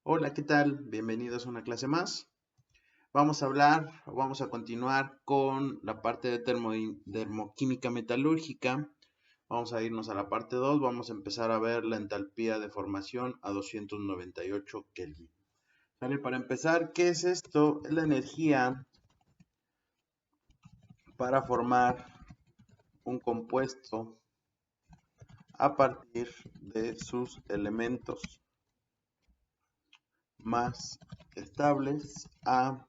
Hola, ¿qué tal? Bienvenidos a una clase más. Vamos a continuar con la parte de termoquímica metalúrgica. Vamos a irnos a la parte 2. Vamos a empezar a ver la entalpía de formación a 298 Kelvin. ¿Sale? Para empezar, ¿qué es esto? Es la energía para formar un compuesto a partir de sus elementos más estables a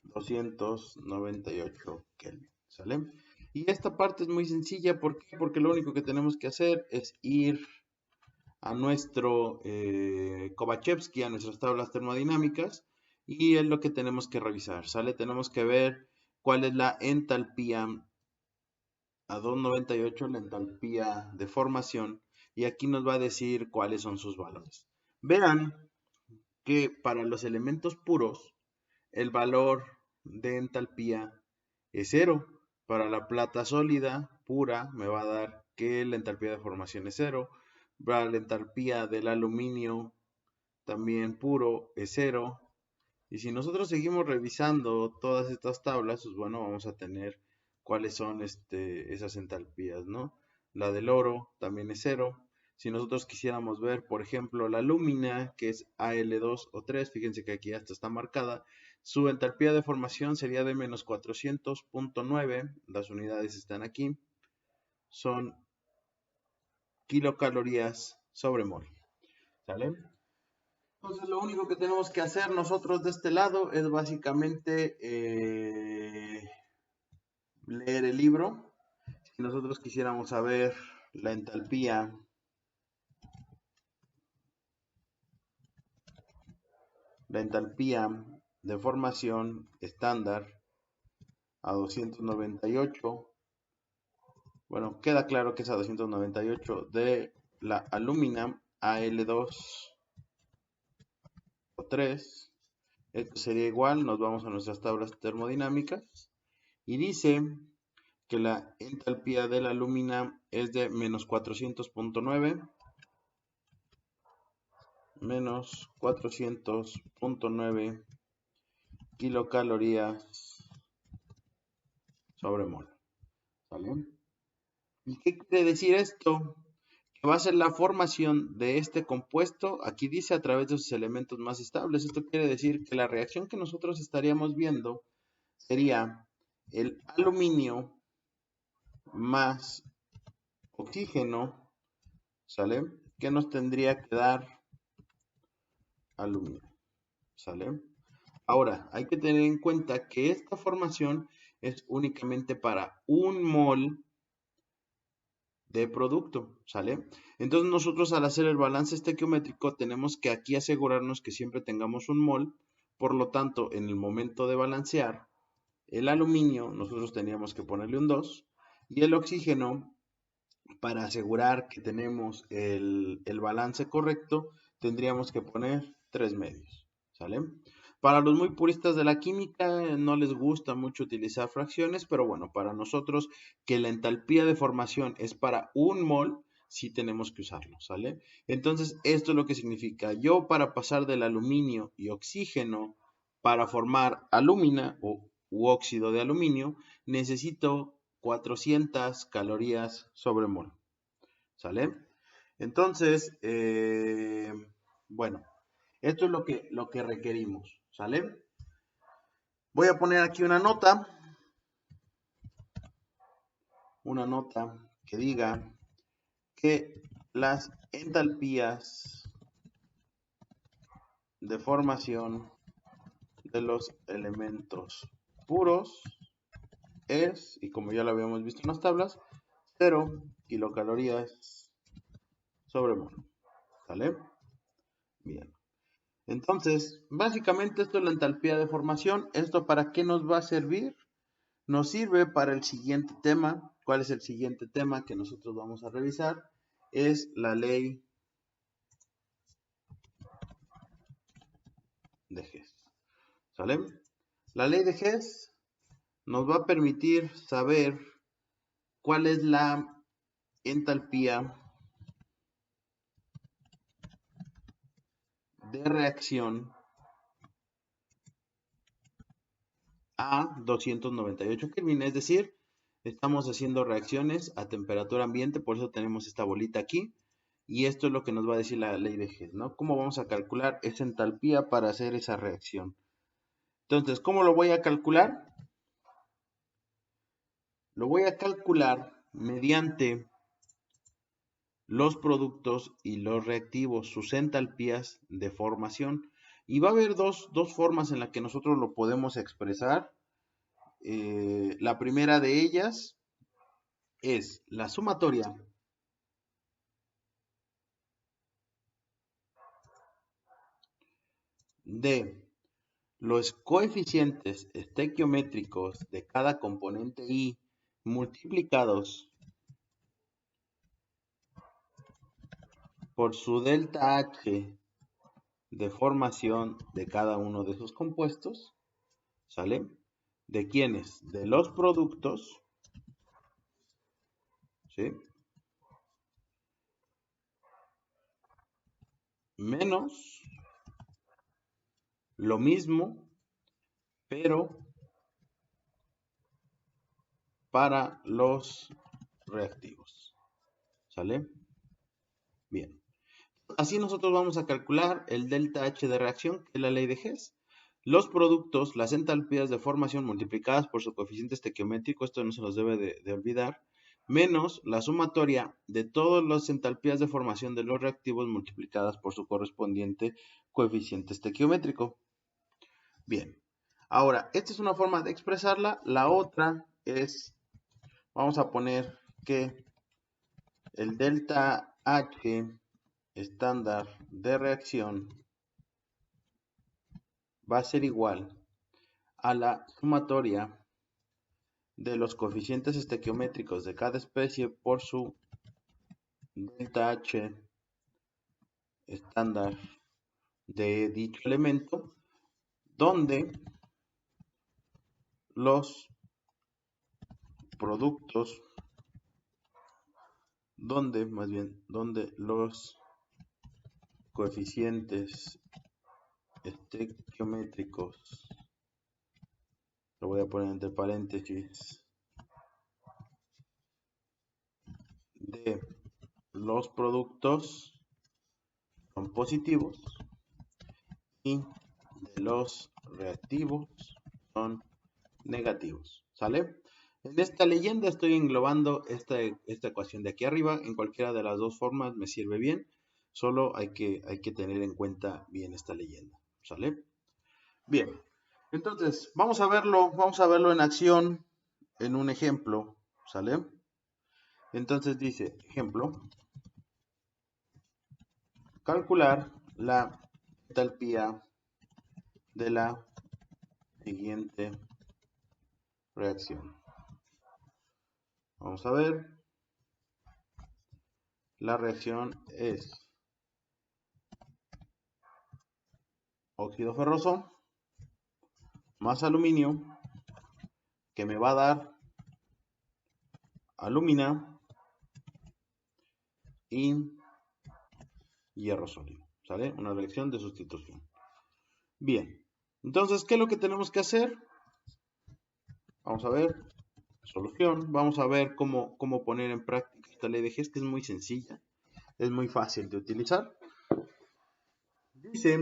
298 Kelvin, ¿sale? Y esta parte es muy sencilla, ¿por qué? Porque lo único que tenemos que hacer es ir a nuestro Kovachevsky, a nuestras tablas termodinámicas, y es lo que tenemos que revisar, ¿sale? Tenemos que ver cuál es la entalpía a 298, la entalpía de formación, y aquí nos va a decir cuáles son sus valores. Vean que para los elementos puros, el valor de entalpía es cero. Para la plata sólida pura me va a dar que la entalpía de formación es cero. Para la entalpía del aluminio también puro es cero. Y si nosotros seguimos revisando todas estas tablas, pues bueno, vamos a tener cuáles son esas entalpías, ¿no? La del oro también es cero. Si nosotros quisiéramos ver, por ejemplo, la alúmina, que es Al2 o 3, fíjense que aquí hasta está marcada, su entalpía de formación sería de menos 400.9, las unidades están aquí, son kilocalorías sobre mol, ¿sale? Entonces lo único que tenemos que hacer nosotros de este lado es básicamente leer el libro. Si nosotros quisiéramos saber la entalpía de formación estándar a 298, bueno, queda claro que es a 298 de la alúmina Al2 o 3. Esto sería igual, nos vamos a nuestras tablas termodinámicas y dice que la entalpía de la alúmina es de menos 400.9 menos 400.9 kilocalorías sobre mol. ¿Sale? ¿Y qué quiere decir esto? Que va a ser la formación de este compuesto, aquí dice a través de sus elementos más estables. Esto quiere decir que la reacción que nosotros estaríamos viendo sería el aluminio más oxígeno, ¿sale? Que nos tendría que dar aluminio, ¿sale? Ahora, hay que tener en cuenta que esta formación es únicamente para un mol de producto, ¿sale? Entonces nosotros al hacer el balance estequiométrico tenemos que aquí asegurarnos que siempre tengamos un mol, por lo tanto, en el momento de balancear el aluminio, nosotros teníamos que ponerle un 2 y el oxígeno, para asegurar que tenemos el balance correcto, tendríamos que poner 3 medios, ¿sale? Para los muy puristas de la química no les gusta mucho utilizar fracciones, pero bueno, para nosotros que la entalpía de formación es para un mol, sí tenemos que usarlo, ¿sale? Entonces, esto es lo que significa. Yo para pasar del aluminio y oxígeno para formar alúmina u óxido de aluminio, necesito 400 calorías sobre mol, ¿sale? Entonces, bueno, esto es lo que requerimos, ¿sale? Voy a poner aquí una nota que diga que las entalpías de formación de los elementos puros es, y como ya lo habíamos visto en las tablas, 0 kilocalorías sobre mol, ¿sale? Bien. Entonces, básicamente esto es la entalpía de formación. ¿Esto para qué nos va a servir? Nos sirve para el siguiente tema. ¿Cuál es el siguiente tema que nosotros vamos a revisar? Es la ley de Hess. ¿Sale? La ley de Hess nos va a permitir saber cuál es la entalpía de reacción a 298 Kelvin, es decir, estamos haciendo reacciones a temperatura ambiente, por eso tenemos esta bolita aquí, y esto es lo que nos va a decir la ley de Hess, ¿no? ¿Cómo vamos a calcular esa entalpía para hacer esa reacción? Entonces, ¿cómo lo voy a calcular? Lo voy a calcular mediante los productos y los reactivos, sus entalpías de formación. Y va a haber dos formas en las que nosotros lo podemos expresar. La primera de ellas es la sumatoria de los coeficientes estequiométricos de cada componente I multiplicados por su delta H de formación de cada uno de esos compuestos, ¿sale? ¿De quiénes? De los productos, ¿sí? Menos lo mismo, pero para los reactivos, ¿sale? Bien. Así nosotros vamos a calcular el delta H de reacción, que es la ley de Hess. Los productos, las entalpías de formación multiplicadas por su coeficiente estequiométrico, esto no se nos debe de olvidar, menos la sumatoria de todas las entalpías de formación de los reactivos multiplicadas por su correspondiente coeficiente estequiométrico. Bien, ahora, esta es una forma de expresarla. La otra es, vamos a poner que el delta H estándar de reacción va a ser igual a la sumatoria de los coeficientes estequiométricos de cada especie por su delta H estándar de dicho elemento, donde los productos, donde los coeficientes estequiométricos, lo voy a poner entre paréntesis, de los productos son positivos y de los reactivos son negativos, ¿sale? En esta leyenda estoy englobando esta ecuación de aquí arriba. En cualquiera de las dos formas me sirve bien, solo hay que tener en cuenta bien esta leyenda, ¿sale? Bien, entonces vamos a verlo en acción en un ejemplo, ¿sale? Entonces dice, ejemplo, calcular la entalpía de la siguiente reacción. Vamos a ver, la reacción es óxido ferroso más aluminio, que me va a dar alumina y hierro sólido, ¿sale? Una reacción de sustitución. Bien, entonces, ¿qué es lo que tenemos que hacer? Vamos a ver, solución, vamos a ver cómo poner en práctica esta ley de Hess, que es muy sencilla, es muy fácil de utilizar. Dice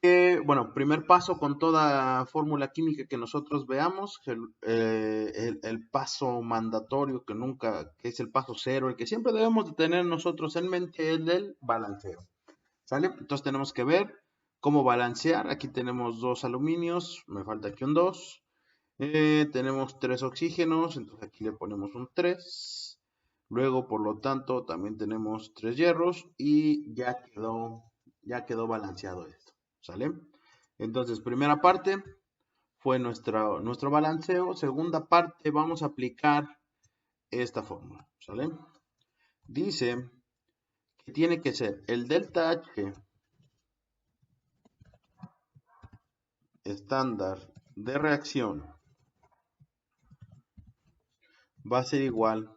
que, bueno, primer paso con toda fórmula química que nosotros veamos, el paso mandatorio que es el paso cero, el que siempre debemos de tener nosotros en mente, es el balanceo, ¿sale? Entonces tenemos que ver cómo balancear. Aquí tenemos 2 aluminios, me falta aquí un 2. Tenemos 3 oxígenos, entonces aquí le ponemos un 3. Luego, por lo tanto, también tenemos 3 hierros y ya quedó balanceado esto, ¿sale? Entonces, primera parte fue nuestro balanceo. Segunda parte, vamos a aplicar esta fórmula, ¿sale? Dice que tiene que ser el delta H estándar de reacción va a ser igual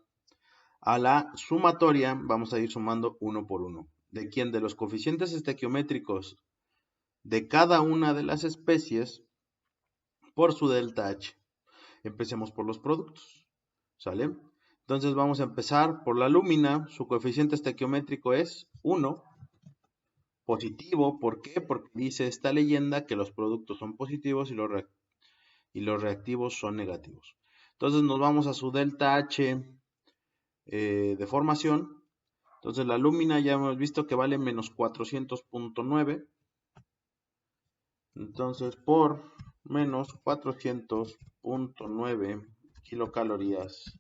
a la sumatoria, vamos a ir sumando uno por uno. ¿De quién? De los coeficientes estequiométricos de cada una de las especies por su delta H. Empecemos por los productos, ¿sale? Entonces vamos a empezar por la alúmina. Su coeficiente estequiométrico es 1, positivo. ¿Por qué? Porque dice esta leyenda que los productos son positivos y los reactivos son negativos. Entonces nos vamos a su delta H de formación. Entonces la alúmina ya hemos visto que vale menos 400.9. Entonces por menos 400.9 kilocalorías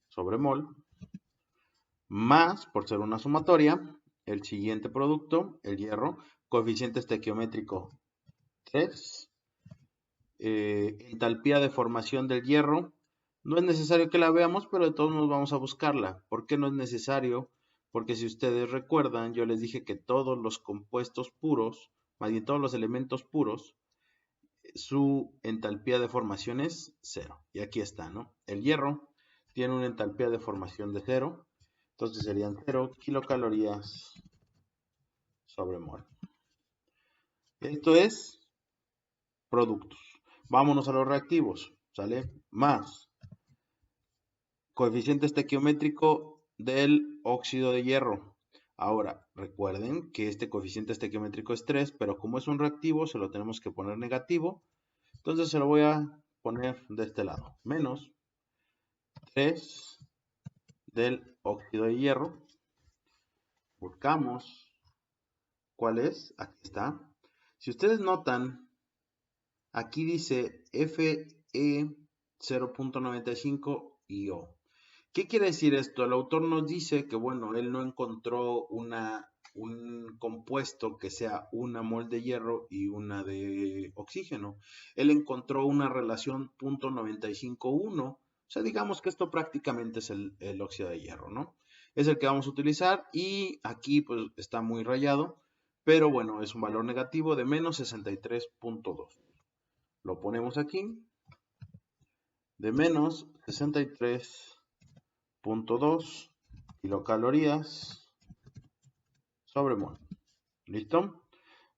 sobre mol, más, por ser una sumatoria, el siguiente producto, el hierro, coeficiente estequiométrico 3, entalpía de formación del hierro. No es necesario que la veamos, pero de todos modos vamos a buscarla. ¿Por qué no es necesario? Porque si ustedes recuerdan, yo les dije que todos los compuestos puros, más bien todos los elementos puros, su entalpía de formación es 0. Y aquí está, ¿no? El hierro tiene una entalpía de formación de 0. Entonces serían 0 kilocalorías sobre mol. Esto es productos. Vámonos a los reactivos, ¿sale? Más coeficiente estequiométrico del óxido de hierro. Ahora, recuerden que este coeficiente estequiométrico es 3, pero como es un reactivo, se lo tenemos que poner negativo. Entonces se lo voy a poner de este lado. Menos 3 del óxido de hierro. Buscamos cuál es. Aquí está. Si ustedes notan, aquí dice Fe 0.95 y O. ¿Qué quiere decir esto? El autor nos dice que, bueno, él no encontró un compuesto que sea una mol de hierro y una de oxígeno. Él encontró una relación .951. O sea, digamos que esto prácticamente es el óxido de hierro, ¿no? Es el que vamos a utilizar y aquí pues está muy rayado, pero bueno, es un valor negativo de menos 63.2. Lo ponemos aquí, de menos 63.2 kilocalorías sobre mol. ¿Listo?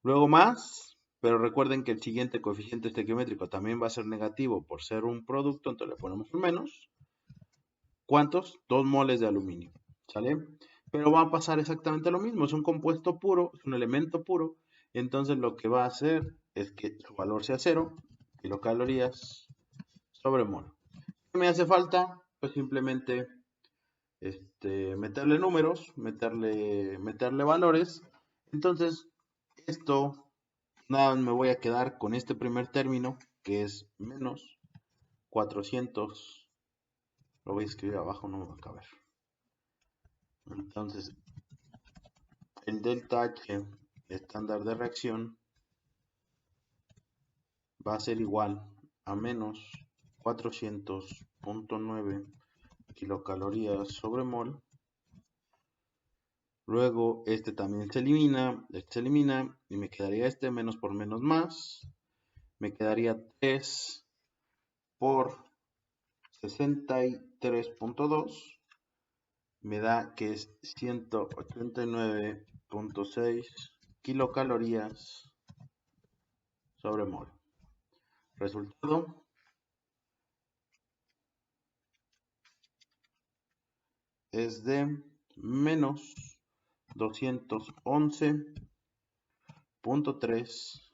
Luego más, pero recuerden que el siguiente coeficiente estequiométrico también va a ser negativo por ser un producto, entonces le ponemos un menos. ¿Cuántos? 2 moles de aluminio. ¿Sale? Pero va a pasar exactamente lo mismo, es un compuesto puro, es un elemento puro, entonces lo que va a hacer es que su valor sea 0 kilocalorías sobre mol. ¿Qué me hace falta? Pues simplemente meterle números, meterle valores. Entonces, esto, nada, me voy a quedar con este primer término, que es menos 400. Lo voy a escribir abajo, no me va a caber. Entonces, el delta H estándar de reacción va a ser igual a menos 400.9 kilocalorías sobre mol. Luego este también se elimina y me quedaría este menos por menos más. Me quedaría 3 por 63.2. Me da que es 189.6 kilocalorías sobre mol. Resultado es de menos 211.3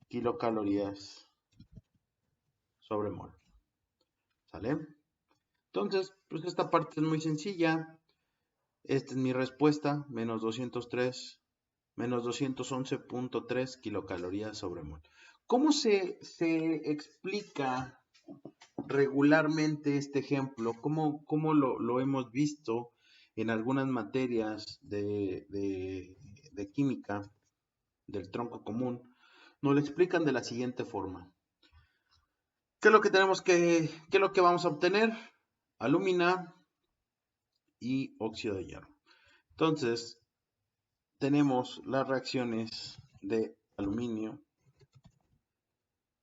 kilocalorías sobre mol. ¿Sale? Entonces, pues esta parte es muy sencilla. Esta es mi respuesta, menos 211.3 kilocalorías sobre mol. ¿Cómo se explica regularmente este ejemplo? ¿Cómo lo hemos visto en algunas materias de química del tronco común? Nos lo explican de la siguiente forma. ¿Qué es lo que qué es lo que vamos a obtener? Alúmina y óxido de hierro. Entonces, tenemos las reacciones de aluminio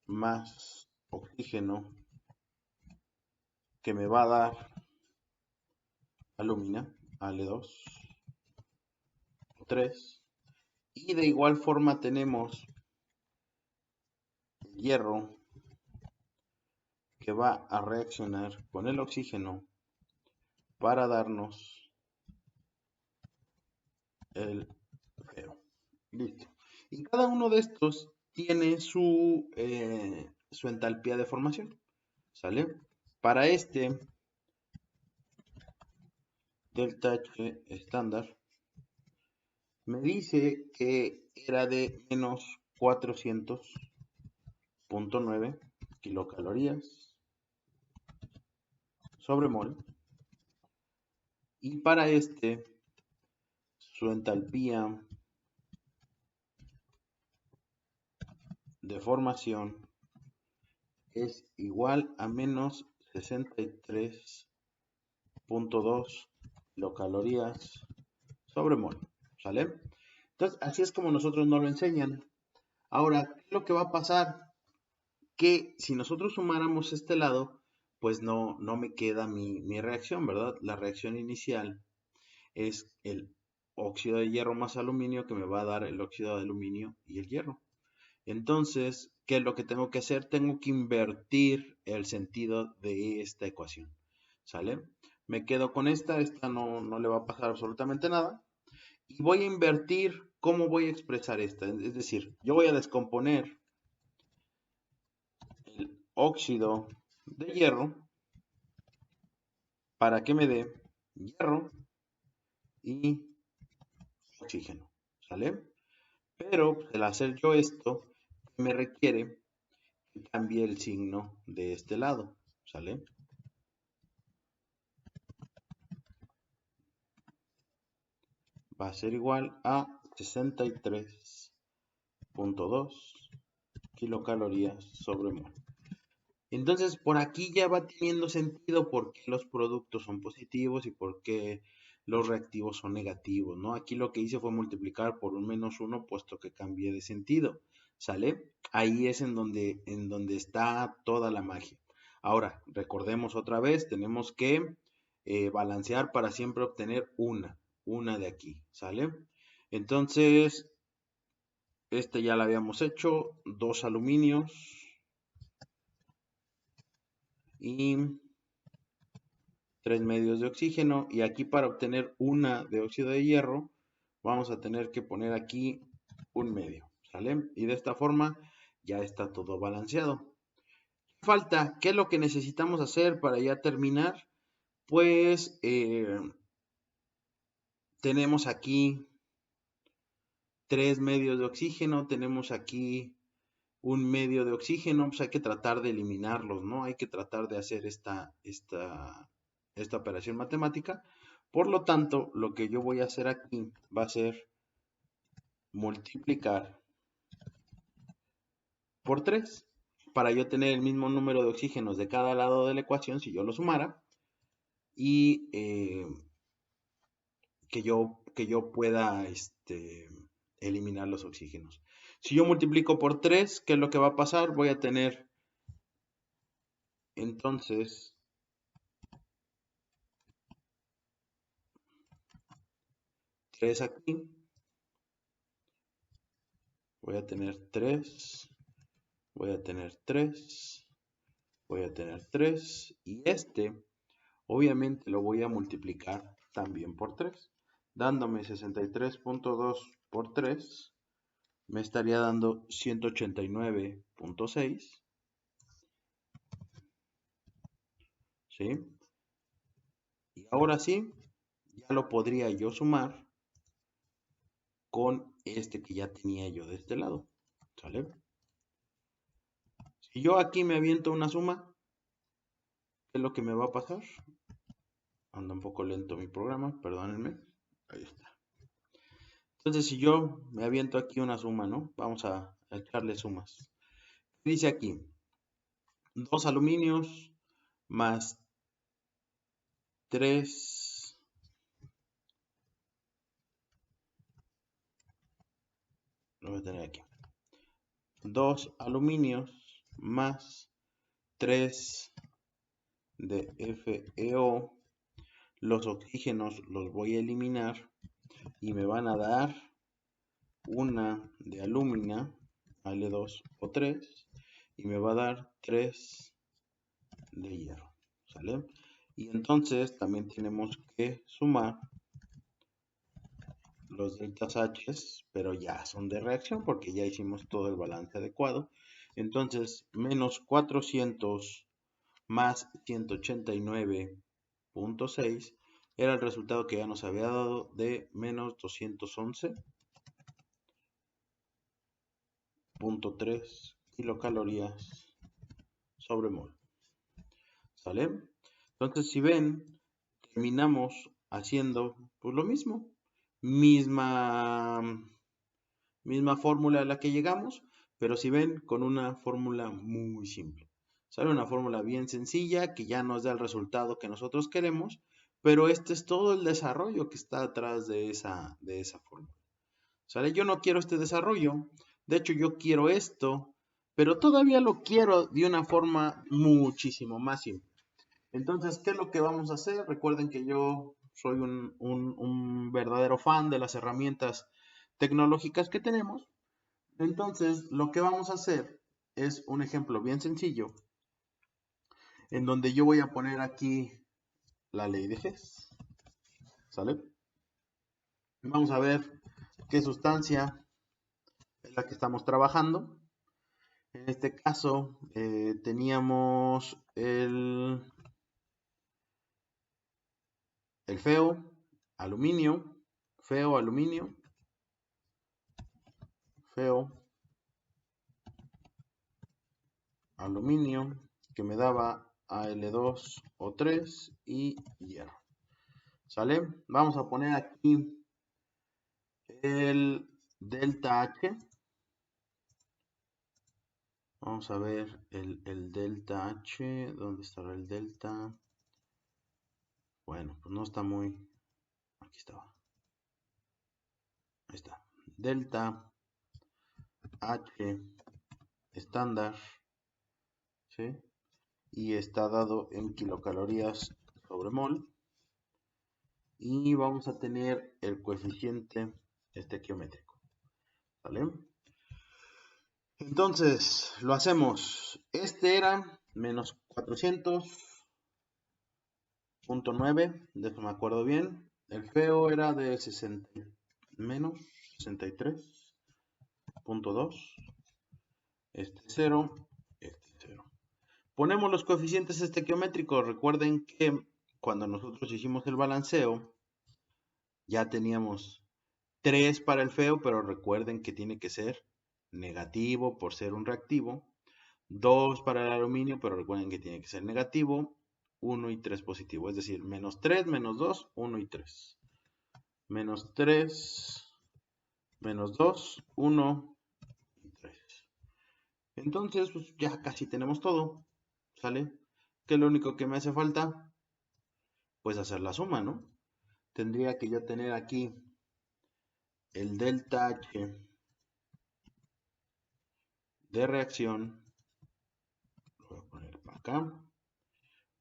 más oxígeno que me va a dar alúmina, Al2, 3, Y de igual forma tenemos el hierro que va a reaccionar con el oxígeno para darnos el feo. Listo. Y cada uno de estos tiene su entalpía de formación. ¿Sale? Para este delta H estándar me dice que era de menos 400.9 kilocalorías sobre mol. Y para este, su entalpía de formación es igual a menos 63.2 kilocalorías sobre mol. ¿Sale? Entonces, así es como nosotros nos lo enseñan. Ahora, ¿qué es lo que va a pasar? Que si nosotros sumáramos este lado, pues no me queda mi reacción, ¿verdad? La reacción inicial es el óxido de hierro más aluminio que me va a dar el óxido de aluminio y el hierro. Entonces, ¿qué es lo que tengo que hacer? Tengo que invertir el sentido de esta ecuación. ¿Sale? Me quedo con esta no le va a pasar absolutamente nada. Y voy a invertir cómo voy a expresar esta. Es decir, yo voy a descomponer el óxido de hierro para que me dé hierro y oxígeno. ¿Sale? Pero al hacer yo esto, me requiere que cambie el signo de este lado. ¿Sale? Va a ser igual a 63.2 kilocalorías sobre mol. Entonces, por aquí ya va teniendo sentido por qué los productos son positivos y por qué los reactivos son negativos, ¿no? Aquí lo que hice fue multiplicar por un menos 1, puesto que cambié de sentido, ¿sale? Ahí es en donde está toda la magia. Ahora, recordemos otra vez, tenemos que balancear para siempre obtener una de aquí, ¿sale? Entonces, este ya lo habíamos hecho, 2 aluminios y 3 medios de oxígeno, y aquí para obtener una de óxido de hierro vamos a tener que poner aquí un medio, ¿sale? Y de esta forma ya está todo balanceado. Falta, ¿qué es lo que necesitamos hacer para ya terminar? Pues tenemos aquí 3 medios de oxígeno, tenemos aquí un medio de oxígeno, pues hay que tratar de eliminarlos, ¿no? Hay que tratar de hacer esta operación matemática. Por lo tanto, lo que yo voy a hacer aquí va a ser multiplicar por 3 para yo tener el mismo número de oxígenos de cada lado de la ecuación si yo lo sumara y que yo pueda eliminar los oxígenos. Si yo multiplico por 3, ¿qué es lo que va a pasar? Voy a tener entonces 3 aquí. Voy a tener 3, voy a tener 3, voy a tener 3 y obviamente lo voy a multiplicar también por 3, dándome 63.2 por 3, me estaría dando 189.6, ¿sí? Y ahora sí, ya lo podría yo sumar con este que ya tenía yo de este lado, ¿sale? Si yo aquí me aviento una suma, ¿qué es lo que me va a pasar? Anda un poco lento mi programa, perdónenme. Ahí está. Entonces, si yo me aviento aquí una suma, ¿no? Vamos a echarle sumas. Dice aquí, 2 aluminios más 3. Lo voy a tener aquí. 2 aluminios más 3 de FeO. Los oxígenos los voy a eliminar y me van a dar una de alúmina, Al2O3, y me va a dar 3 de hierro, ¿sale? Y entonces también tenemos que sumar los deltas H, pero ya son de reacción porque ya hicimos todo el balance adecuado. Entonces, menos 400 más 189.6 era el resultado que ya nos había dado de menos 211.3 kilocalorías sobre mol. ¿Sale? Entonces, si ven, terminamos haciendo pues lo mismo. Misma fórmula a la que llegamos, pero si ven, con una fórmula muy simple. Sale una fórmula bien sencilla que ya nos da el resultado que nosotros queremos, pero este es todo el desarrollo que está atrás de esa fórmula. ¿Sale? Yo no quiero este desarrollo, de hecho yo quiero esto, pero todavía lo quiero de una forma muchísimo más simple. Entonces, ¿qué es lo que vamos a hacer? Recuerden que yo soy un verdadero fan de las herramientas tecnológicas que tenemos. Entonces, lo que vamos a hacer es un ejemplo bien sencillo, en donde yo voy a poner aquí la ley de Hess. ¿Sale? Vamos a ver qué sustancia es la que estamos trabajando. En este caso, teníamos el feo, aluminio, feo, aluminio, feo, aluminio, que me daba Al2O3 y hierro. ¿Sale? Vamos a poner aquí el delta H. Vamos a ver el delta H. ¿Dónde estará el delta? Bueno, pues no está muy... Aquí estaba. Ahí está. Delta H estándar. ¿Sí? Y está dado en kilocalorías sobre mol. Y vamos a tener el coeficiente estequiométrico. ¿Vale? Entonces, lo hacemos. Este era menos 400.9, de eso me acuerdo bien. El feo era de 60, menos 63.2. Este 0, este 0. Ponemos los coeficientes estequiométricos. Recuerden que cuando nosotros hicimos el balanceo, ya teníamos 3 para el feo, pero recuerden que tiene que ser negativo por ser un reactivo. 2 para el aluminio, pero recuerden que tiene que ser negativo. 1 y 3 positivo, es decir, menos 3, menos 2, 1 y 3. Menos 3, menos 2, 1 y 3. Entonces, pues ya casi tenemos todo. ¿Sale? ¿Qué es lo único que me hace falta? Pues hacer la suma, ¿no? Tendría que yo tener aquí el delta H de reacción. Lo voy a poner para acá.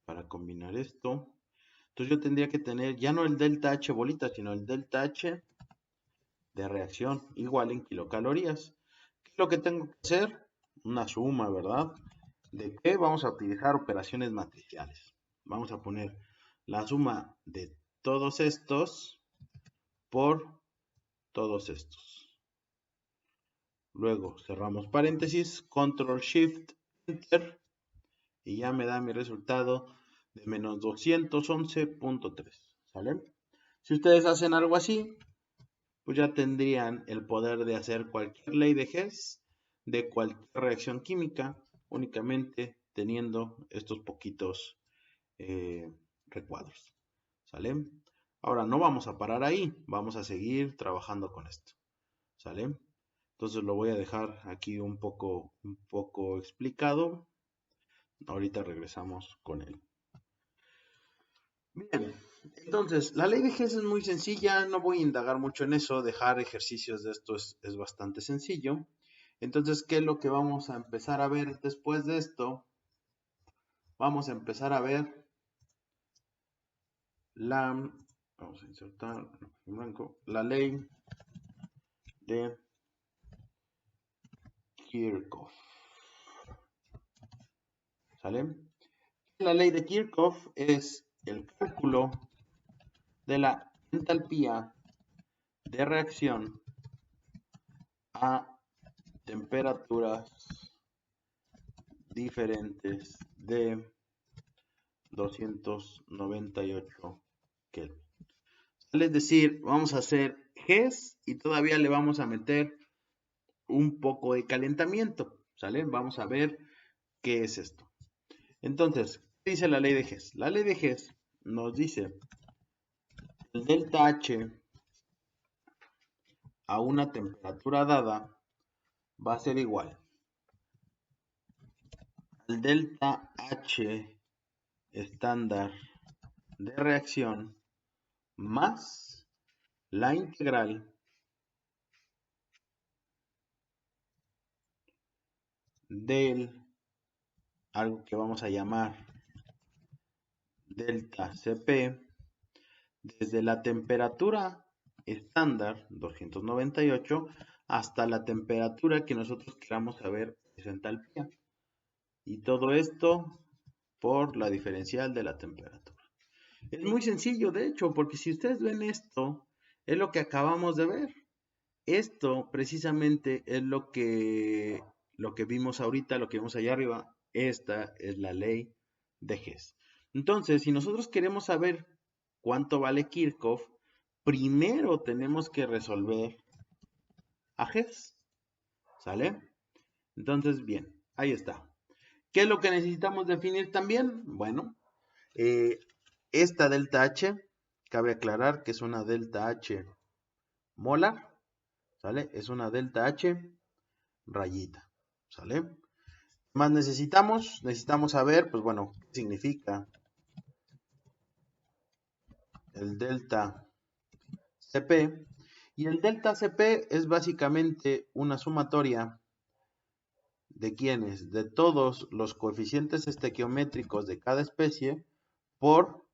Para combinar esto. Entonces yo tendría que tener ya no el delta H bolita, sino el delta H de reacción igual en kilocalorías. ¿Qué es lo que tengo que hacer? Una suma, ¿verdad? ¿De qué? Vamos a utilizar operaciones matriciales. Vamos a poner la suma de todos estos por todos estos. Luego cerramos paréntesis, control shift enter y ya me da mi resultado de menos 211.3. ¿Sale? Si ustedes hacen algo así, pues ya tendrían el poder de hacer cualquier ley de Hess de cualquier reacción química, únicamente teniendo estos poquitos recuadros. ¿Sale? Ahora no vamos a parar ahí, vamos a seguir trabajando con esto. ¿Sale? Entonces lo voy a dejar aquí un poco explicado. Ahorita regresamos con él. Bien, entonces la ley de Hess es muy sencilla, no voy a indagar mucho en eso, dejar ejercicios de esto es bastante sencillo. Entonces, ¿qué es lo que vamos a empezar a ver después de esto? Vamos a empezar a ver vamos a insertar en blanco, la ley de Kirchhoff. ¿Sale? La ley de Kirchhoff es el cálculo de la entalpía de reacción a temperaturas diferentes de 298 Kelvin. Es decir, vamos a hacer Gs y todavía le vamos a meter un poco de calentamiento, ¿sale? Vamos a ver qué es esto. Entonces, ¿qué dice la ley de Gs? La ley de Gs nos dice el delta H a una temperatura dada va a ser igual al delta H estándar de reacción más la integral del algo que vamos a llamar delta Cp desde la temperatura estándar 298 hasta la temperatura que nosotros queramos saber es entalpía. Y todo esto por la diferencial de la temperatura. Es muy sencillo, de hecho, porque si ustedes ven esto, es lo que acabamos de ver. Esto precisamente es lo que vimos ahorita, lo que vimos allá arriba. Esta es la ley de Hess. Entonces, si nosotros queremos saber cuánto vale Kirchhoff, primero tenemos que resolver a Hess. ¿Sale? Entonces, bien, ahí está. ¿Qué es lo que necesitamos definir también? Bueno, esta delta H, cabe aclarar que es una delta H molar, ¿sale? Es una delta H rayita, ¿sale? ¿Qué más necesitamos? Necesitamos saber, pues bueno, qué significa el delta Cp. Y el delta Cp es básicamente una sumatoria de quiénes, de todos los coeficientes estequiométricos de cada especie por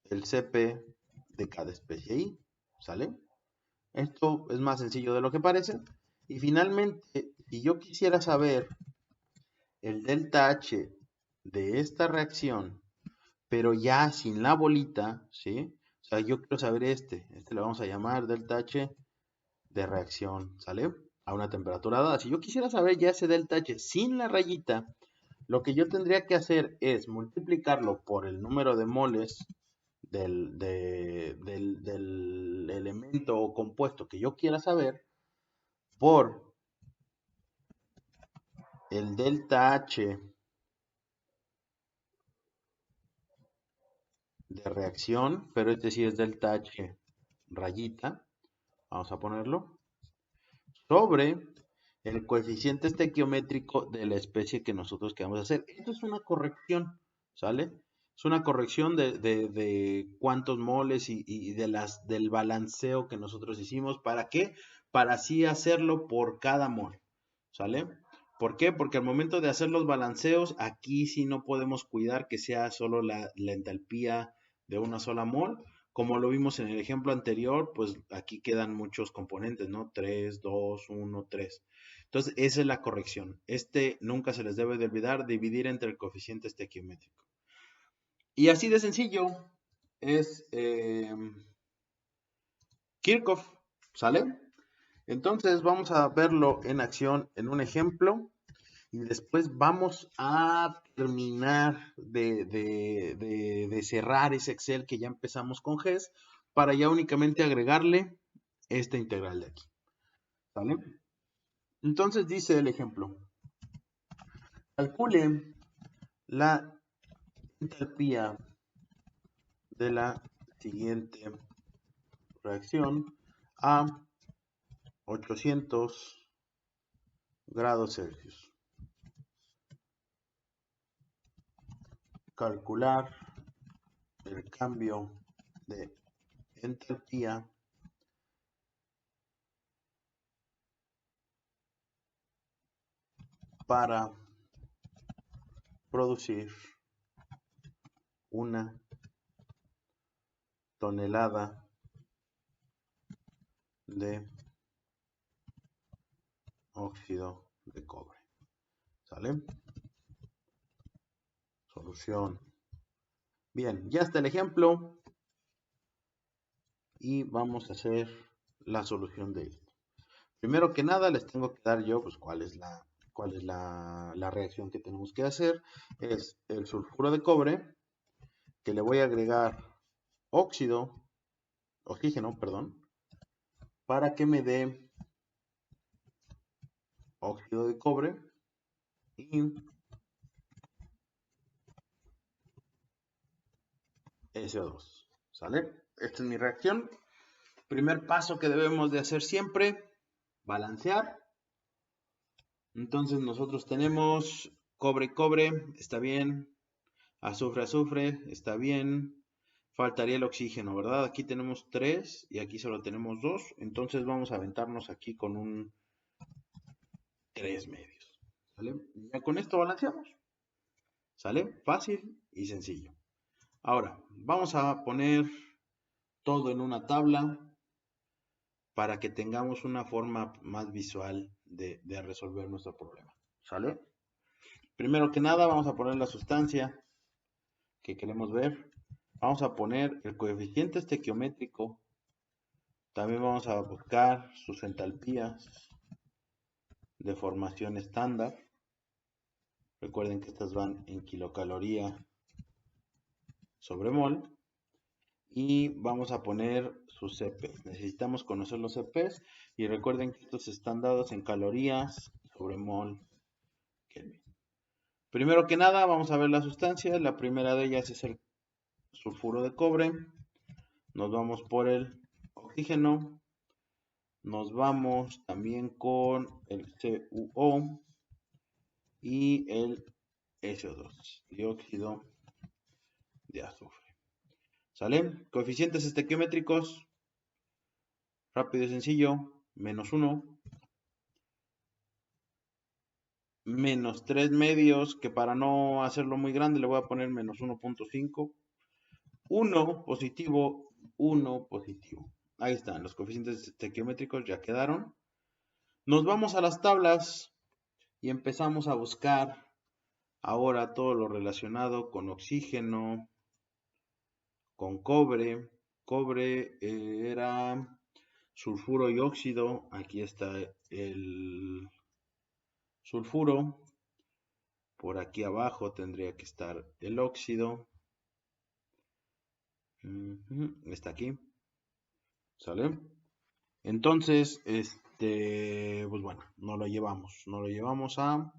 el Cp de cada especie I, ¿sale? Esto es más sencillo de lo que parece. Y finalmente, si yo quisiera saber el delta H de esta reacción, pero ya sin la bolita, ¿sí? O sea, yo quiero saber este le vamos a llamar delta H de reacción, ¿sale? A una temperatura dada. Si yo quisiera saber ya ese delta H sin la rayita, lo que yo tendría que hacer es multiplicarlo por el número de moles del elemento o compuesto que yo quiera saber por el delta H de reacción, pero este sí es delta H rayita, vamos a ponerlo, sobre el coeficiente estequiométrico de la especie que nosotros queramos hacer. Esto es una corrección, ¿sale? Es una corrección de cuántos moles y del balanceo que nosotros hicimos. ¿Para qué? Para así hacerlo por cada mol, ¿sale? ¿Por qué? Porque al momento de hacer los balanceos, aquí sí no podemos cuidar que sea solo la entalpía de una sola mol. Como lo vimos en el ejemplo anterior, pues aquí quedan muchos componentes, ¿no? 3, 2, 1, 3. Entonces, esa es la corrección. Nunca se les debe de olvidar dividir entre el coeficiente estequiométrico. Y así de sencillo es Kirchhoff, ¿sale? Entonces, vamos a verlo en acción en un ejemplo. Y después vamos a terminar de cerrar ese Excel que ya empezamos con GES para ya únicamente agregarle esta integral de aquí. ¿Vale? Entonces dice el ejemplo. Calcule la entalpía de la siguiente reacción a 800 grados Celsius. Calcular el cambio de entalpía para producir una tonelada de óxido de cobre. ¿Sale? Solución. Bien, ya está el ejemplo. Y vamos a hacer la solución de esto. Primero que nada, les tengo que dar yo, pues, cuál es la reacción que tenemos que hacer. Es el sulfuro de cobre, que le voy a agregar oxígeno, perdón, para que me dé óxido de cobre y SO2. ¿Sale? Esta es mi reacción. Primer paso que debemos de hacer siempre, balancear. Entonces nosotros tenemos cobre, está bien. Azufre, está bien. Faltaría el oxígeno, ¿verdad? Aquí tenemos 3 y aquí solo tenemos 2. Entonces vamos a aventarnos aquí con un 3 medios. ¿Sale? Ya con esto balanceamos. ¿Sale? Fácil y sencillo. Ahora, vamos a poner todo en una tabla para que tengamos una forma más visual de resolver nuestro problema. ¿Sale? Primero que nada, vamos a poner la sustancia que queremos ver. Vamos a poner el coeficiente estequiométrico. También vamos a buscar sus entalpías de formación estándar. Recuerden que estas van en kilocaloría sobre mol. Y vamos a poner sus CPs. Necesitamos conocer los CPs. Y recuerden que estos están dados en calorías sobre mol Kelvin. Primero que nada, vamos a ver la sustancia. La primera de ellas es el sulfuro de cobre. Nos vamos por el oxígeno. Nos vamos también con el CuO y el SO2, dióxido de azufre. ¿Sale? Coeficientes estequiométricos, rápido y sencillo, -1, -3 medios, que para no hacerlo muy grande le voy a poner -1.5, 1 positivo, 1 positivo. Ahí están, los coeficientes estequiométricos ya quedaron. Nos vamos a las tablas y empezamos a buscar ahora todo lo relacionado con oxígeno, con cobre. Cobre era sulfuro y óxido. Aquí está el sulfuro. Por aquí abajo tendría que estar el óxido. Está aquí. ¿Sale? Entonces, pues bueno, no lo llevamos a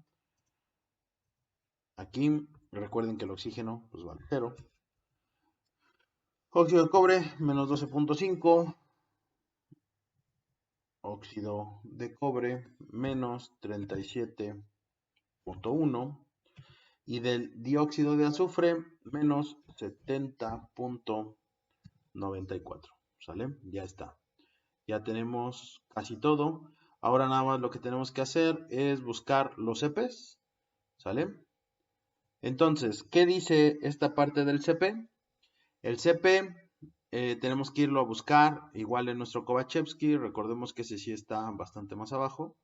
aquí. Recuerden que el oxígeno pues vale 0. Óxido de cobre, -12.5. Óxido de cobre, -37.1. Y del dióxido de azufre, -70.94. ¿Sale? Ya está. Ya tenemos casi todo. Ahora nada más lo que tenemos que hacer es buscar los CPs. ¿Sale? Entonces, ¿qué dice esta parte del CP? El CP tenemos que irlo a buscar igual en nuestro Kovachevsky. Recordemos que ese sí está bastante más abajo.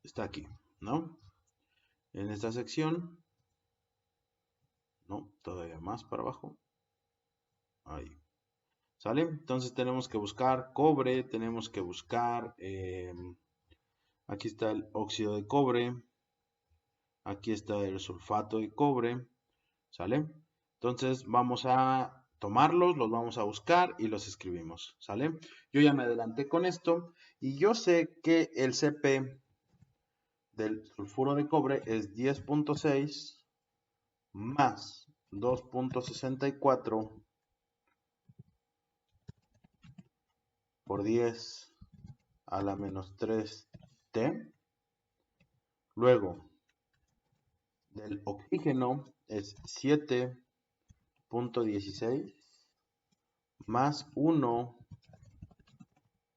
Está aquí, ¿no? En esta sección. No, todavía más para abajo. Ahí. ¿Sale? Entonces tenemos que buscar cobre, tenemos que buscar, aquí está el óxido de cobre, aquí está el sulfato de cobre, ¿sale? Entonces vamos a tomarlos, los vamos a buscar y los escribimos, ¿sale? Yo ya me adelanté con esto y yo sé que el CP del sulfuro de cobre es 10.6 más 2.64 por 10 a la menos 3T. Luego, del oxígeno es 7.16 más 1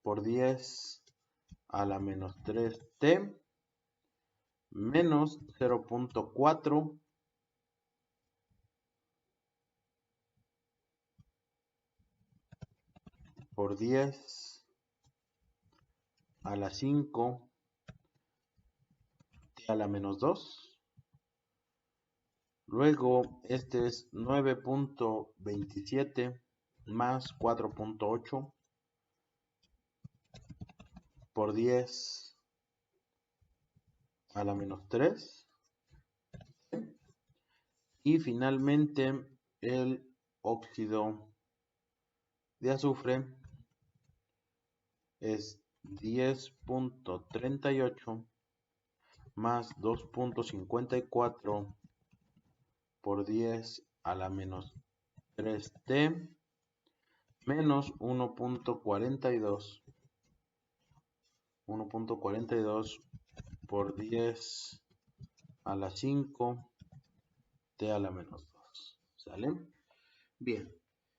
por 10 a la menos 3T menos 0.4 por 10 a la 5 t a la menos 2. Luego este es 9.27 más 4.8 por 10 a la menos 3. Y finalmente el óxido de azufre es 10.38 más 2.54 por 10 a la menos 3t menos 1.42 por 10 a la 5 t a la menos 2. ¿Sale? Bien.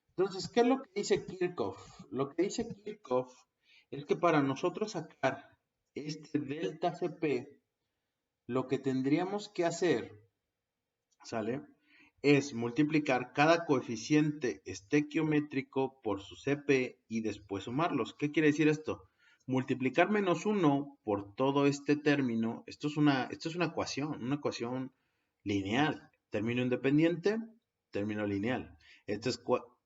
Entonces, ¿qué es lo que dice Kirchhoff? Lo que dice Kirchhoff es que para nosotros sacar este delta Cp, lo que tendríamos que hacer, ¿sale?, es multiplicar cada coeficiente estequiométrico por su Cp y después sumarlos. ¿Qué quiere decir esto? Multiplicar menos 1 por todo este término, esto es una ecuación lineal. Término independiente, término lineal. Esto es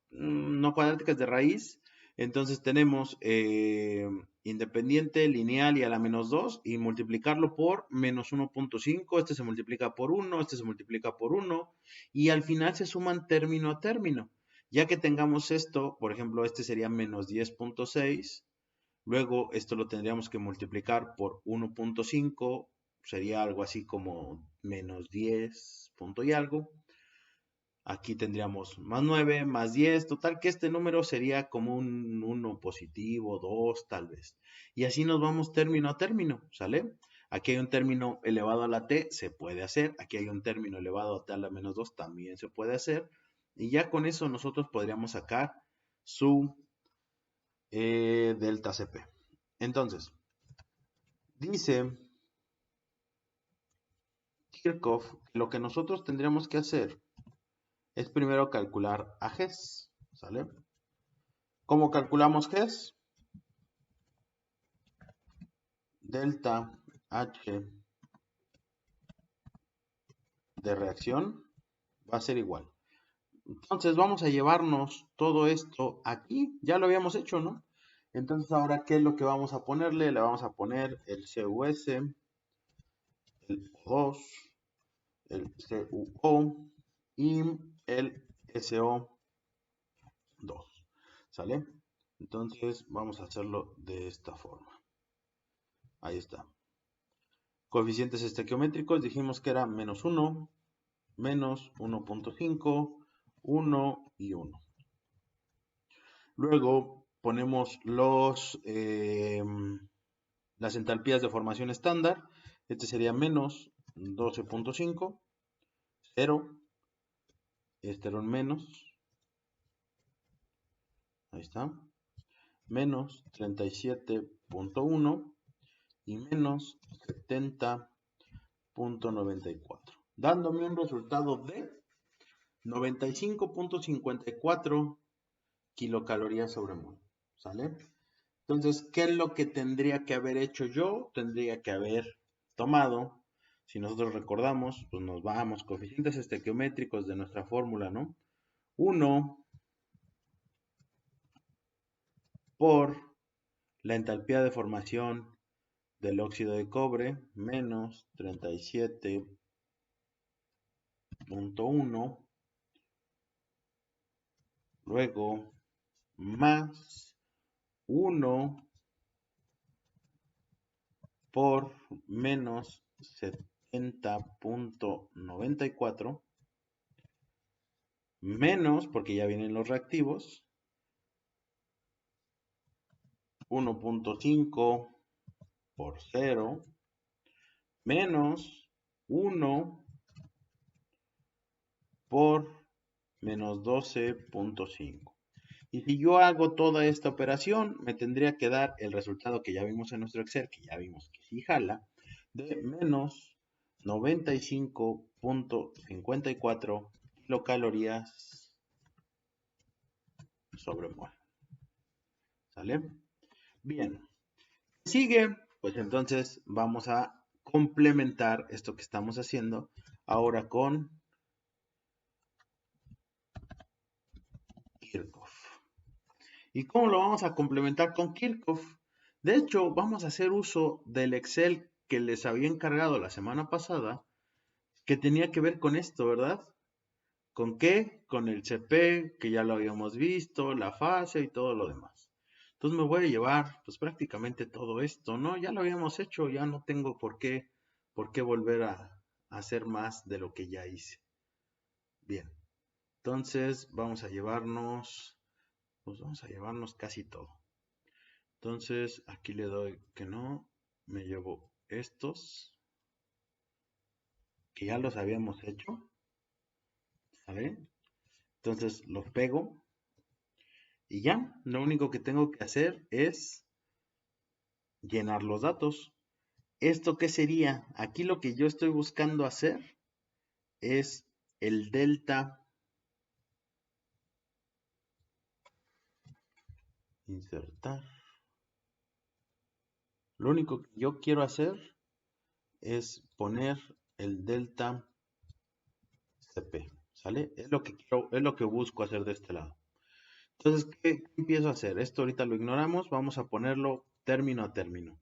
no cuadráticas de raíz. Entonces tenemos independiente, lineal y a la menos 2 y multiplicarlo por menos 1.5. Este se multiplica por 1, este se multiplica por 1 y al final se suman término a término. Ya que tengamos esto, por ejemplo, este sería menos 10.6. Luego esto lo tendríamos que multiplicar por 1.5. Sería algo así como menos 10 punto y algo. Aquí tendríamos más 9, más 10, total que este número sería como un 1 positivo, 2 tal vez. Y así nos vamos término a término, ¿sale? Aquí hay un término elevado a la t, se puede hacer. Aquí hay un término elevado a t a la menos 2, también se puede hacer. Y ya con eso nosotros podríamos sacar su delta Cp. Entonces, dice Kirchhoff que lo que nosotros tendríamos que hacer es primero calcular a Hess, ¿sale? ¿Cómo calculamos Hess? Delta H de reacción va a ser igual. Entonces vamos a llevarnos todo esto aquí. Ya lo habíamos hecho, ¿no? Entonces ahora, ¿qué es lo que vamos a ponerle? Le vamos a poner el CuS, el O2, el CuO y el SO2. ¿Sale? Entonces vamos a hacerlo de esta forma. Ahí está. Coeficientes estequiométricos, dijimos que era menos 1, menos 1.5, 1 y 1. Luego ponemos las entalpías de formación estándar. Este sería menos 12.5, 0. Este era un menos. Ahí está. Menos 37.1 y menos 70.94. Dándome un resultado de 95.54 kilocalorías sobre mol. ¿Sale? Entonces, ¿qué es lo que tendría que haber hecho yo? Tendría que haber tomado, si nosotros recordamos, pues nos vamos, coeficientes estequiométricos de nuestra fórmula, ¿no? 1 por la entalpía de formación del óxido de cobre, menos 37.1, luego más 1 por menos 70.94, menos, porque ya vienen los reactivos, 1.5 por 0, menos 1 por menos 12.5. Y si yo hago toda esta operación, me tendría que dar el resultado que ya vimos en nuestro Excel, que ya vimos que sí jala, de menos 95.54 kilocalorías sobre mol. ¿Sale? Bien. Sigue, pues entonces vamos a complementar esto que estamos haciendo ahora con Kirchhoff. ¿Y cómo lo vamos a complementar con Kirchhoff? De hecho, vamos a hacer uso del Excel que les había encargado la semana pasada, que tenía que ver con esto, ¿verdad? ¿Con qué? Con el CP, que ya lo habíamos visto, la fase y todo lo demás. Entonces me voy a llevar, pues prácticamente todo esto, ¿no? Ya lo habíamos hecho, ya no tengo por qué volver a hacer más de lo que ya hice. Bien, entonces vamos a llevarnos, pues vamos a llevarnos casi todo. Entonces aquí le doy que no, me llevo estos, que ya los habíamos hecho, ¿vale? Entonces los pego y ya, lo único que tengo que hacer es llenar los datos. ¿Esto qué sería? Aquí lo que yo estoy buscando hacer es el delta, insertar. Lo único que yo quiero hacer es poner el delta CP, ¿sale? Es lo que quiero, es lo que busco hacer de este lado. Entonces, ¿qué empiezo a hacer? Esto ahorita lo ignoramos, vamos a ponerlo término a término.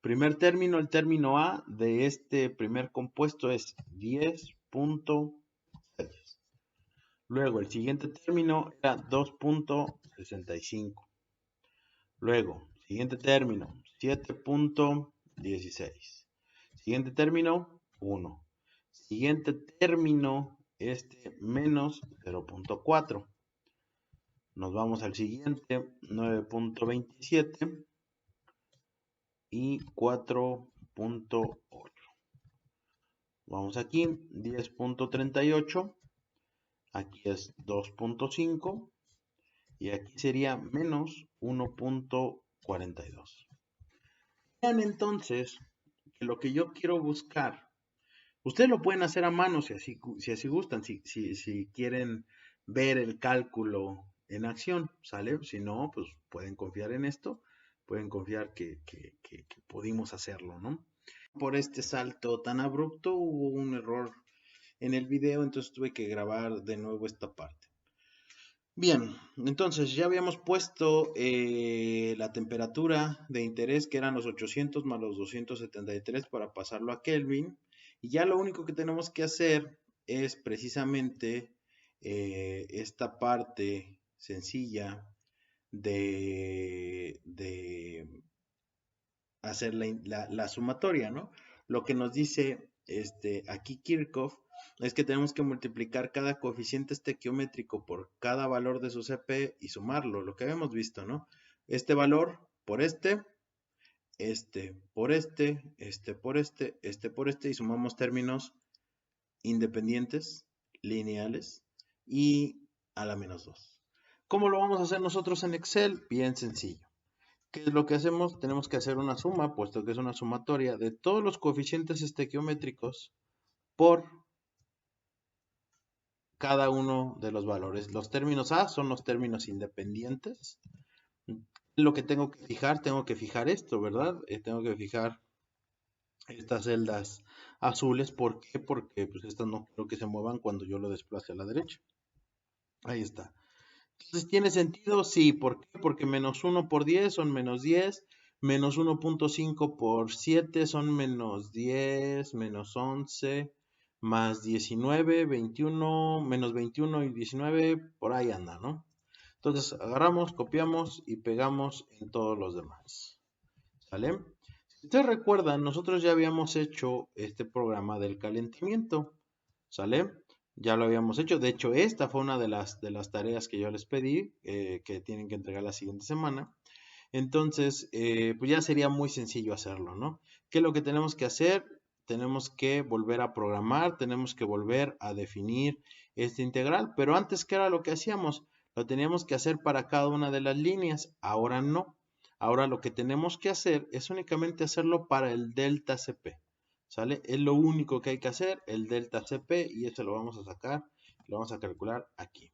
Primer término, el término A de este primer compuesto es 10.6. Luego, el siguiente término era 2.65. Luego, siguiente término, 7.16. Siguiente término, 1. Siguiente término, menos 0.4. Nos vamos al siguiente, 9.27 y 4.8. Vamos aquí, 10.38. Aquí es 2.5 y aquí sería menos 1.42. Vean entonces que lo que yo quiero buscar, ustedes lo pueden hacer a mano si así gustan, si quieren ver el cálculo en acción, ¿sale? Si no, pues pueden confiar en esto, pueden confiar que pudimos hacerlo, ¿no? Por este salto tan abrupto hubo un error en el video, entonces tuve que grabar de nuevo esta parte. Bien, entonces ya habíamos puesto la temperatura de interés, que eran los 800 más los 273 para pasarlo a Kelvin. Y ya lo único que tenemos que hacer es precisamente esta parte sencilla de hacer la sumatoria, ¿no? Lo que nos dice aquí Kirchhoff es que tenemos que multiplicar cada coeficiente estequiométrico por cada valor de su CP y sumarlo, lo que habíamos visto, ¿no? Este valor por por por este, y sumamos términos independientes, lineales y a la menos 2. ¿Cómo lo vamos a hacer nosotros en Excel? Bien sencillo. ¿Qué es lo que hacemos? Tenemos que hacer una suma, puesto que es una sumatoria de todos los coeficientes estequiométricos por cada uno de los valores. Los términos A son los términos independientes. Lo que tengo que fijar esto, ¿verdad? Tengo que fijar estas celdas azules. ¿Por qué? Porque pues, estas no quiero que se muevan cuando yo lo desplace a la derecha. Ahí está. Entonces, ¿tiene sentido? Sí. ¿Por qué? Porque menos 1 por 10 son menos 10. Menos 1.5 por 7 son menos 10, menos 11, más 19, 21, menos 21 y 19, por ahí anda, ¿no? Entonces agarramos, copiamos y pegamos en todos los demás. ¿Sale? Si ustedes recuerdan, nosotros ya habíamos hecho este programa del calentamiento. ¿Sale? Ya lo habíamos hecho. De hecho, esta fue una de las tareas que yo les pedí, que tienen que entregar la siguiente semana. Entonces, pues ya sería muy sencillo hacerlo, ¿no? ¿Qué es lo que tenemos que hacer? Tenemos que volver a programar, tenemos que volver a definir este integral, pero antes, ¿qué era lo que hacíamos? Lo teníamos que hacer para cada una de las líneas, ahora no. Ahora lo que tenemos que hacer es únicamente hacerlo para el delta CP, ¿sale? Es lo único que hay que hacer, el delta CP, y eso lo vamos a sacar, lo vamos a calcular aquí.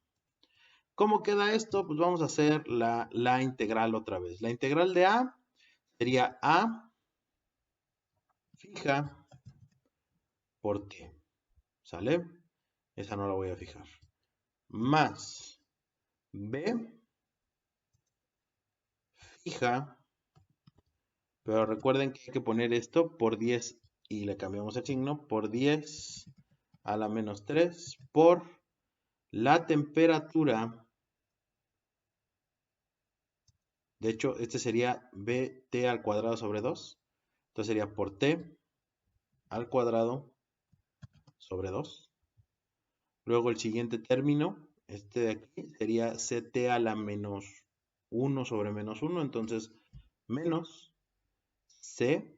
¿Cómo queda esto? Pues vamos a hacer la integral otra vez. La integral de A sería A fija por T, ¿sale? Esa no la voy a fijar. Más B fija, pero recuerden que hay que poner esto por 10 y le cambiamos el signo, por 10 a la menos 3 por la temperatura. De hecho, este sería BT al cuadrado sobre 2. Entonces sería por T al cuadrado sobre 2. Luego el siguiente término, este de aquí, sería CT a la menos 1 sobre menos 1. Entonces, menos C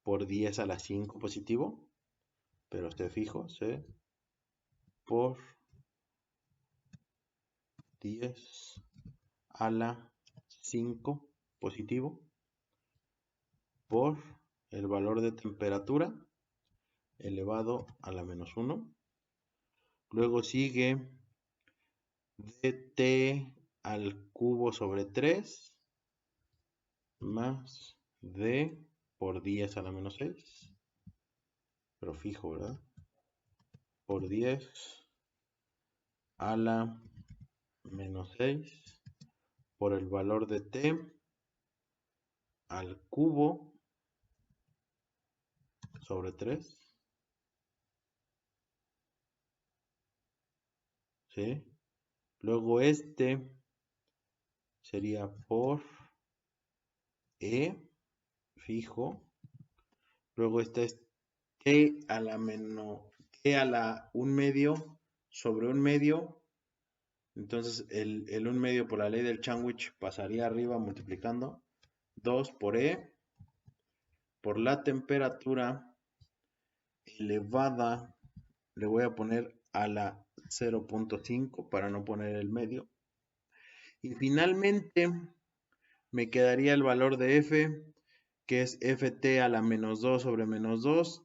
por 10 a la 5 positivo. Pero esté fijo, C por 10 a la 5 positivo por el valor de temperatura elevado a la menos 1. Luego sigue dt al cubo sobre 3 más d por 10 a la menos 6. Pero fijo, ¿verdad? Por 10 a la menos 6 por el valor de t al cubo sobre 3. ¿Sí? Luego este sería por E fijo. Luego este es T a la menos T a la 1/2 sobre 1/2. Entonces el 1/2 por la ley del sándwich pasaría arriba multiplicando 2 por E por la temperatura elevada. Le voy a poner a la 0.5 para no poner el medio. Y finalmente me quedaría el valor de F, que es Ft a la menos 2 sobre menos 2.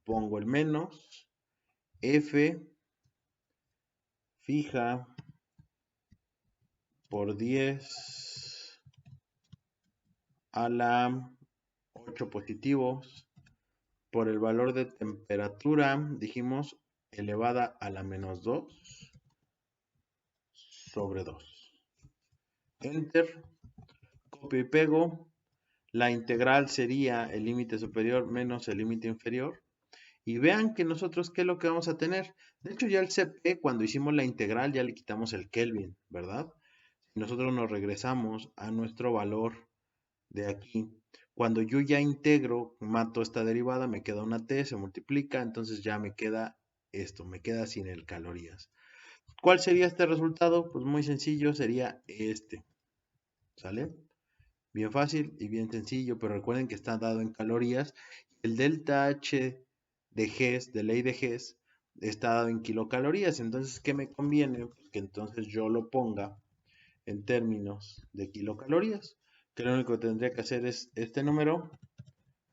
Pongo el menos. F fija por 10 a la 8 positivos por el valor de temperatura, dijimos, elevada a la menos 2 sobre 2. Enter. Copio y pego. La integral sería el límite superior menos el límite inferior. Y vean que nosotros, ¿qué es lo que vamos a tener? De hecho, ya el CP, cuando hicimos la integral, ya le quitamos el Kelvin, ¿verdad? Si nosotros nos regresamos a nuestro valor de aquí, cuando yo ya integro, mato esta derivada, me queda una T, se multiplica, entonces ya me queda esto, me queda sin el calorías. ¿Cuál sería este resultado? Pues muy sencillo, sería este, ¿sale? Bien fácil y bien sencillo, pero recuerden que está dado en calorías. El delta H de Hess, de ley de Hess, está dado en kilocalorías. Entonces, ¿qué me conviene? Pues que entonces yo lo ponga en términos de kilocalorías. Que lo único que tendría que hacer es este número,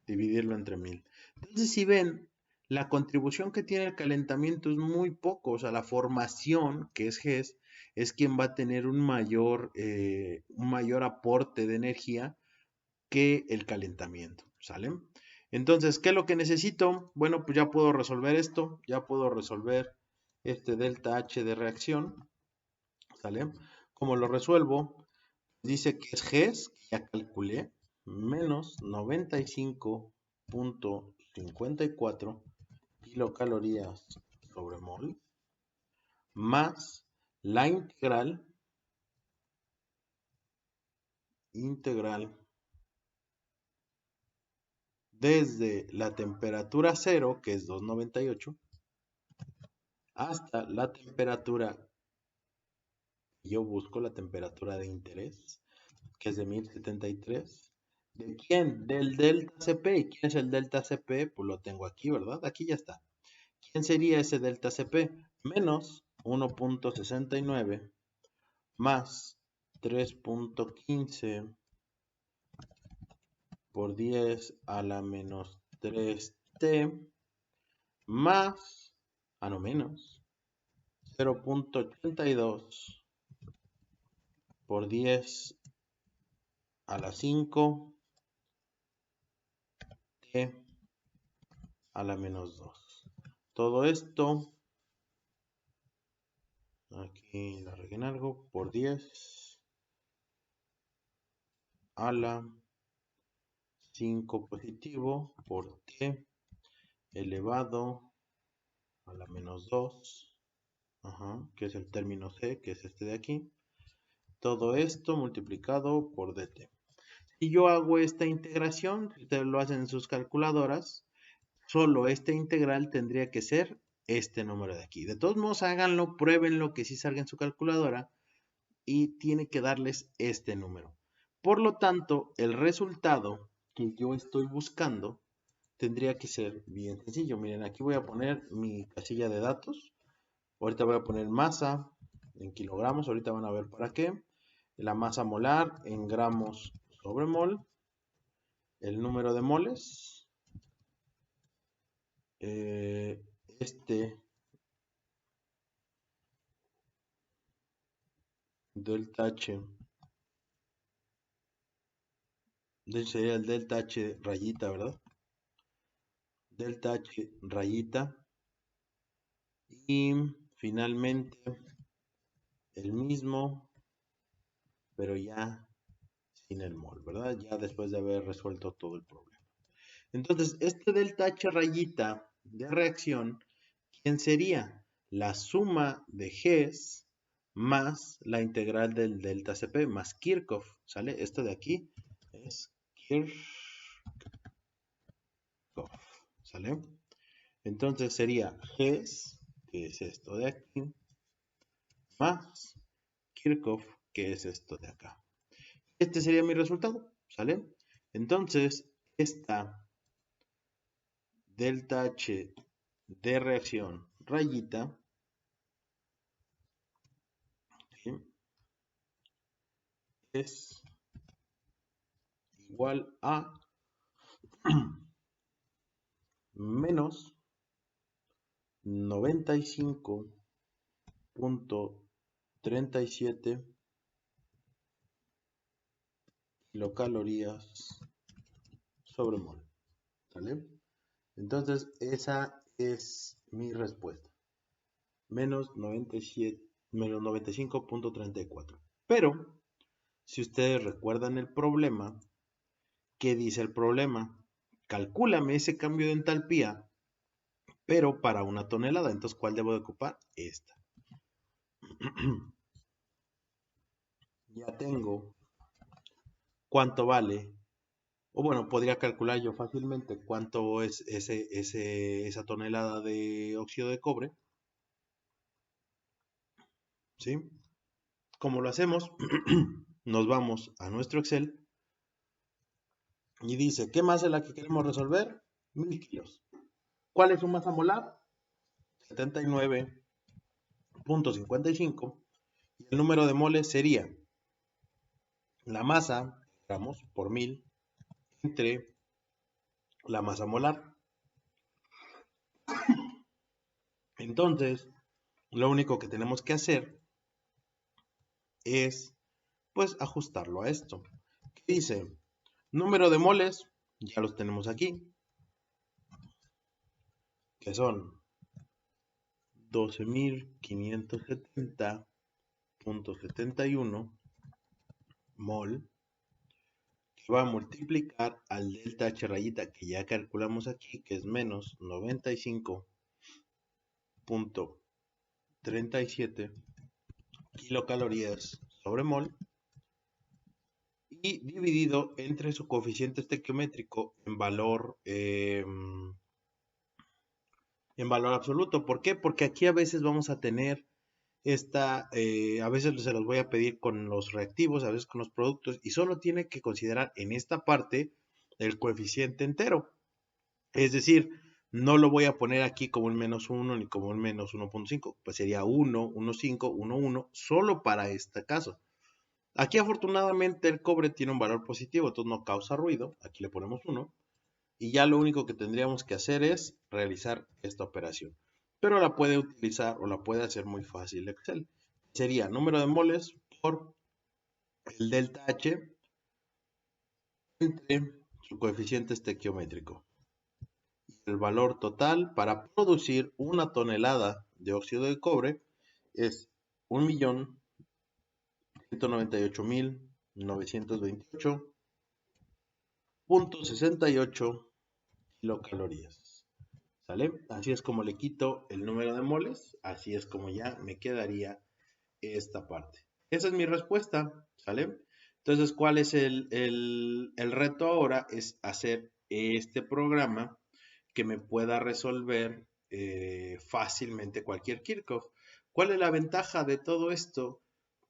dividirlo entre 1000. Entonces, si ven, la contribución que tiene el calentamiento es muy poco. O sea, la formación, que es Hess, es quien va a tener un mayor aporte de energía que el calentamiento, ¿sale? Entonces, ¿qué es lo que necesito? Bueno, pues ya puedo resolver esto, ya puedo resolver este delta H de reacción, ¿sale? ¿Cómo lo resuelvo? Dice que es Gs, que ya calculé, menos 95.54 kilocalorías sobre mol, más la integral desde la temperatura 0, que es 298, hasta la temperatura, yo busco la temperatura de interés, que es de 1073. ¿De quién? Del delta Cp. ¿Y quién es el delta Cp? Pues lo tengo aquí, ¿verdad? Aquí ya está. ¿Quién sería ese delta Cp? Menos 1.69 más 3.15 por 10 a la menos 3t más, no menos, 0.82 por 10 a la 5 t a la menos 2. Todo esto, aquí la regué en algo, por 10 a la 5 positivo por t elevado a la menos 2, que es el término c, que es este de aquí. Todo esto multiplicado por dt. Si yo hago esta integración, si ustedes lo hacen en sus calculadoras, solo esta integral tendría que ser este número de aquí. De todos modos, háganlo, pruébenlo, que sí salga en su calculadora y tiene que darles este número. Por lo tanto, el resultado que yo estoy buscando tendría que ser bien sencillo. Miren, aquí voy a poner mi casilla de datos. Ahorita voy a poner masa en kilogramos, ahorita van a ver para qué. La masa molar en gramos sobre mol. El número de moles. Este delta H. Sería el delta H rayita, ¿verdad? Delta H rayita. Y finalmente el mismo, pero ya sin el mol, ¿verdad? Ya después de haber resuelto todo el problema. Entonces, este delta H rayita de reacción, ¿quién sería? La suma de Gs más la integral del delta Cp más Kirchhoff, ¿sale? Esto de aquí es Kirchhoff, ¿sale? Entonces sería Gs, que es esto de aquí, más Kirchhoff, que es esto de acá. Este sería mi resultado, ¿sale? Entonces, esta delta H de reacción rayita, ¿sí?, es igual a menos 95.37 kilocalorías sobre mol, ¿sale? Entonces, esa es mi respuesta. Menos 95.34. Pero, si ustedes recuerdan el problema, ¿qué dice el problema? Calcúlame ese cambio de entalpía, pero para una tonelada. Entonces, ¿cuál debo de ocupar? Esta. Ya tengo cuánto vale, o bueno, podría calcular yo fácilmente cuánto es esa tonelada de óxido de cobre, ¿sí? ¿Cómo lo hacemos? Nos vamos a nuestro Excel y dice, ¿qué masa es la que queremos resolver? 1000 kilos. ¿Cuál es su masa molar? 79.55. Y el número de moles sería la masa, gramos, por 1000, entre la masa molar. Entonces, lo único que tenemos que hacer es, pues, ajustarlo a esto. ¿Qué dice? Número de moles, ya los tenemos aquí, que son 12.570.71 mol, que va a multiplicar al delta H rayita que ya calculamos aquí, que es menos 95.37 kilocalorías sobre mol, y dividido entre su coeficiente estequiométrico en valor absoluto. ¿Por qué? Porque aquí a veces vamos a tener a veces se los voy a pedir con los reactivos, a veces con los productos, y solo tiene que considerar en esta parte el coeficiente entero. Es decir, no lo voy a poner aquí como un menos 1 ni como un menos 1.5, pues sería 1, 1.5, 1, 1, solo para este caso. Aquí afortunadamente el cobre tiene un valor positivo, entonces no causa ruido, aquí le ponemos 1, y ya lo único que tendríamos que hacer es realizar esta operación. Pero la puede utilizar o la puede hacer muy fácil Excel. Sería número de moles por el delta H entre su coeficiente estequiométrico. El valor total para producir una tonelada de óxido de cobre es 1.198.928.68 kilocalorías. ¿Sale? Así es como le quito el número de moles, así es como ya me quedaría esta parte. Esa es mi respuesta, ¿sale? Entonces, ¿cuál es el reto ahora? Es hacer este programa que me pueda resolver fácilmente cualquier Kirchhoff. ¿Cuál es la ventaja de todo esto?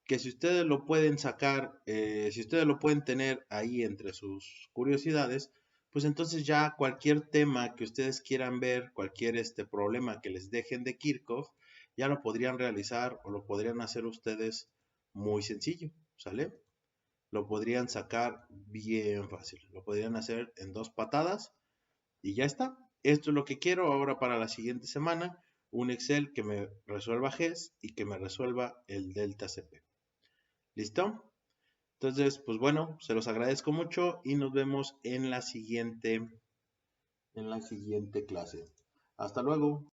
Que si ustedes lo pueden sacar, si ustedes lo pueden tener ahí entre sus curiosidades, pues entonces ya cualquier tema que ustedes quieran ver, cualquier problema que les dejen de Kirchhoff, ya lo podrían realizar o lo podrían hacer ustedes muy sencillo, ¿sale? Lo podrían sacar bien fácil, lo podrían hacer en 2 patadas y ya está. Esto es lo que quiero ahora para la siguiente semana, un Excel que me resuelva GES y que me resuelva el delta CP. ¿Listo? Entonces, pues bueno, se los agradezco mucho y nos vemos en la siguiente clase. Hasta luego.